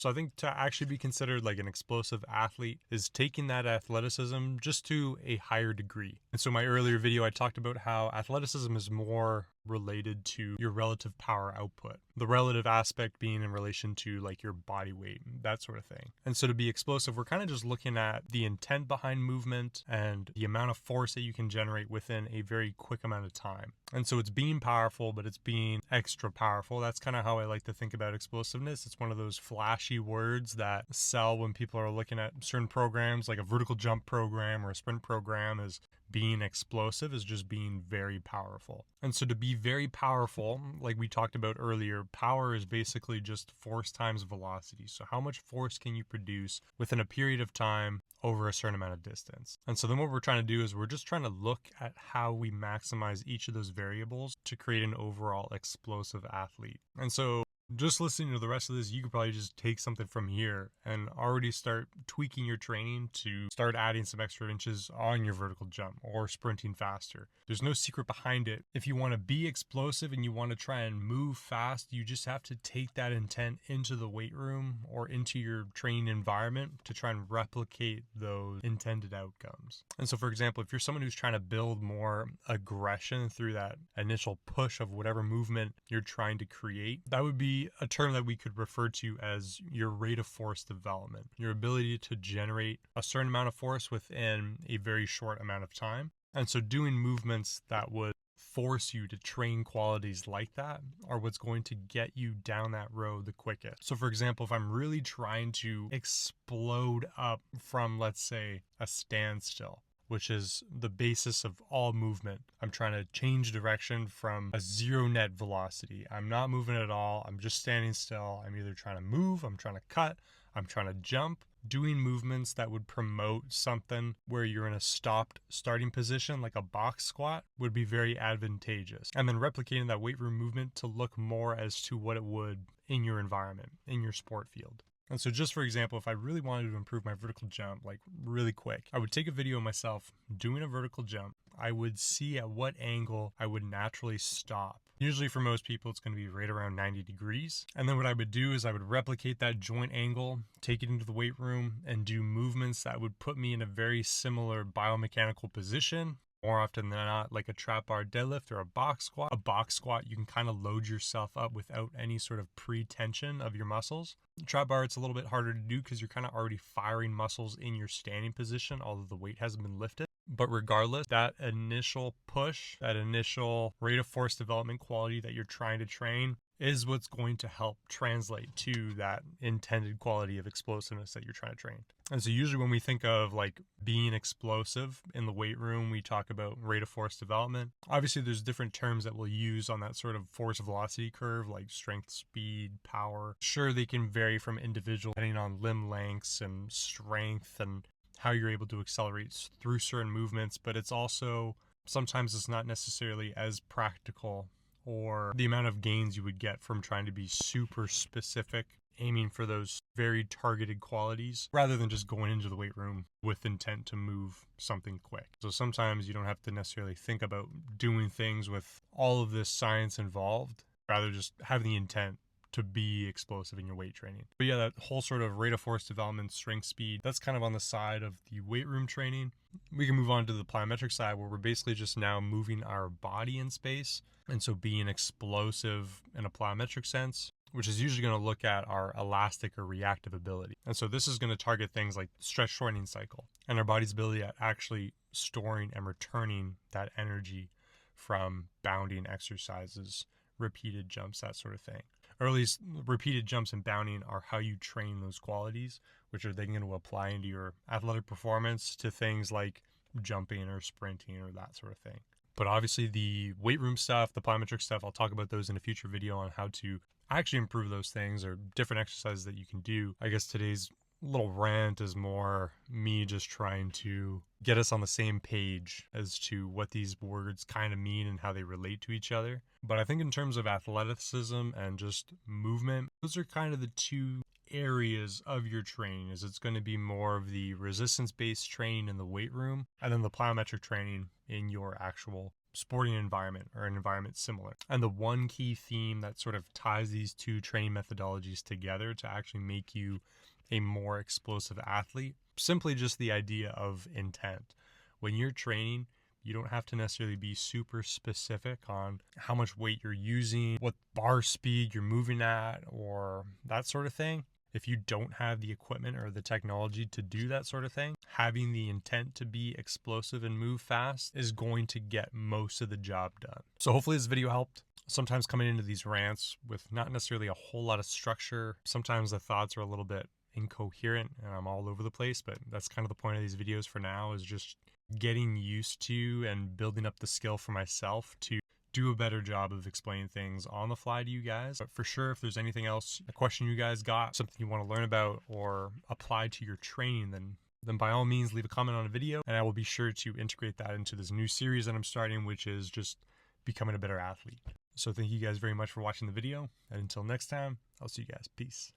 So I think to actually be considered like an explosive athlete is taking that athleticism just to a higher degree. And so my earlier video, I talked about how athleticism is more related to your relative power output. The relative aspect being in relation to like your body weight, that sort of thing. And so to be explosive, we're kind of just looking at the intent behind movement and the amount of force that you can generate within a very quick amount of time. And so it's being powerful, but it's being extra powerful. That's kind of how I like to think about explosiveness. It's one of those flashy words that sell when people are looking at certain programs, like a vertical jump program or a sprint program, is being explosive is just being very powerful. And so to be very powerful, like we talked about earlier, power is basically just force times velocity. So how much force can you produce within a period of time over a certain amount of distance? And so then what we're trying to do is we're just trying to look at how we maximize each of those variables to create an overall explosive athlete. And so just listening to the rest of this, you could probably just take something from here and already start tweaking your training to start adding some extra inches on your vertical jump or sprinting faster. There's no secret behind it. If you want to be explosive and you want to try and move fast, you just have to take that intent into the weight room or into your training environment to try and replicate those intended outcomes. And so, for example, if you're someone who's trying to build more aggression through that initial push of whatever movement you're trying to create, that would be a term that we could refer to as your rate of force development, your ability to generate a certain amount of force within a very short amount of time. And so doing movements that would force you to train qualities like that are what's going to get you down that road the quickest. So for example, if I'm really trying to explode up from, let's say, a standstill, which is the basis of all movement. I'm trying to change direction from a zero net velocity. I'm not moving at all. I'm just standing still. I'm either trying to move, I'm trying to cut, I'm trying to jump. Doing movements that would promote something where you're in a stopped starting position, like a box squat, would be very advantageous. And then replicating that weight room movement to look more as to what it would in your environment, in your sport field. And so just for example, if I really wanted to improve my vertical jump, like really quick, I would take a video of myself doing a vertical jump. I would see at what angle I would naturally stop. Usually for most people, it's going to be right around 90 degrees. And then what I would do is I would replicate that joint angle, take it into the weight room, and do movements that would put me in a very similar biomechanical position. More often than not, like a trap bar deadlift or a box squat. A box squat, you can kind of load yourself up without any sort of pre-tension of your muscles. Trap bar, it's a little bit harder to do because you're kind of already firing muscles in your standing position, although the weight hasn't been lifted. But regardless, that initial push, that initial rate of force development quality that you're trying to train is what's going to help translate to that intended quality of explosiveness that you're trying to train. And so usually when we think of like being explosive in the weight room, we talk about rate of force development. Obviously there's different terms that we'll use on that sort of force velocity curve, like strength, speed, power. Sure, they can vary from individual depending on limb lengths and strength and how you're able to accelerate through certain movements, but it's also sometimes it's not necessarily as practical, or the amount of gains you would get from trying to be super specific, aiming for those very targeted qualities rather than just going into the weight room with intent to move something quick. So sometimes you don't have to necessarily think about doing things with all of this science involved, rather just have the intent to be explosive in your weight training. But yeah, that whole sort of rate of force development, strength, speed, that's kind of on the side of the weight room training. We can move on to the plyometric side where we're basically just now moving our body in space. And so being explosive in a plyometric sense, which is usually going to look at our elastic or reactive ability. And so this is going to target things like stretch shortening cycle and our body's ability at actually storing and returning that energy from bounding exercises, repeated jumps, that sort of thing. Or at least repeated jumps and bounding are how you train those qualities, which are then going to apply into your athletic performance to things like jumping or sprinting or that sort of thing. But obviously the weight room stuff, the plyometric stuff, I'll talk about those in a future video on how to actually improve those things or different exercises that you can do. I guess today's little rant is more me just trying to get us on the same page as to what these words kind of mean and how they relate to each other. But I think in terms of athleticism and just movement, those are kind of the two areas of your training. Is it's going to be more of the resistance-based training in the weight room, and then the plyometric training in your actual sporting environment or an environment similar. And the one key theme that sort of ties these two training methodologies together to actually make you a more explosive athlete, simply just the idea of intent. When you're training, you don't have to necessarily be super specific on how much weight you're using, what bar speed you're moving at, or that sort of thing. If you don't have the equipment or the technology to do that sort of thing, having the intent to be explosive and move fast is going to get most of the job done. So hopefully this video helped. Sometimes coming into these rants with not necessarily a whole lot of structure, sometimes the thoughts are a little bit incoherent and I'm all over the place, but that's kind of the point of these videos for now, is just getting used to and building up the skill for myself to do a better job of explaining things on the fly to you guys. But for sure, if there's anything else, a question you guys got, something you want to learn about or apply to your training, then by all means leave a comment on a video and I will be sure to integrate that into this new series that I'm starting, which is just becoming a better athlete. So thank you guys very much for watching the video, and until next time, I'll see you guys. Peace.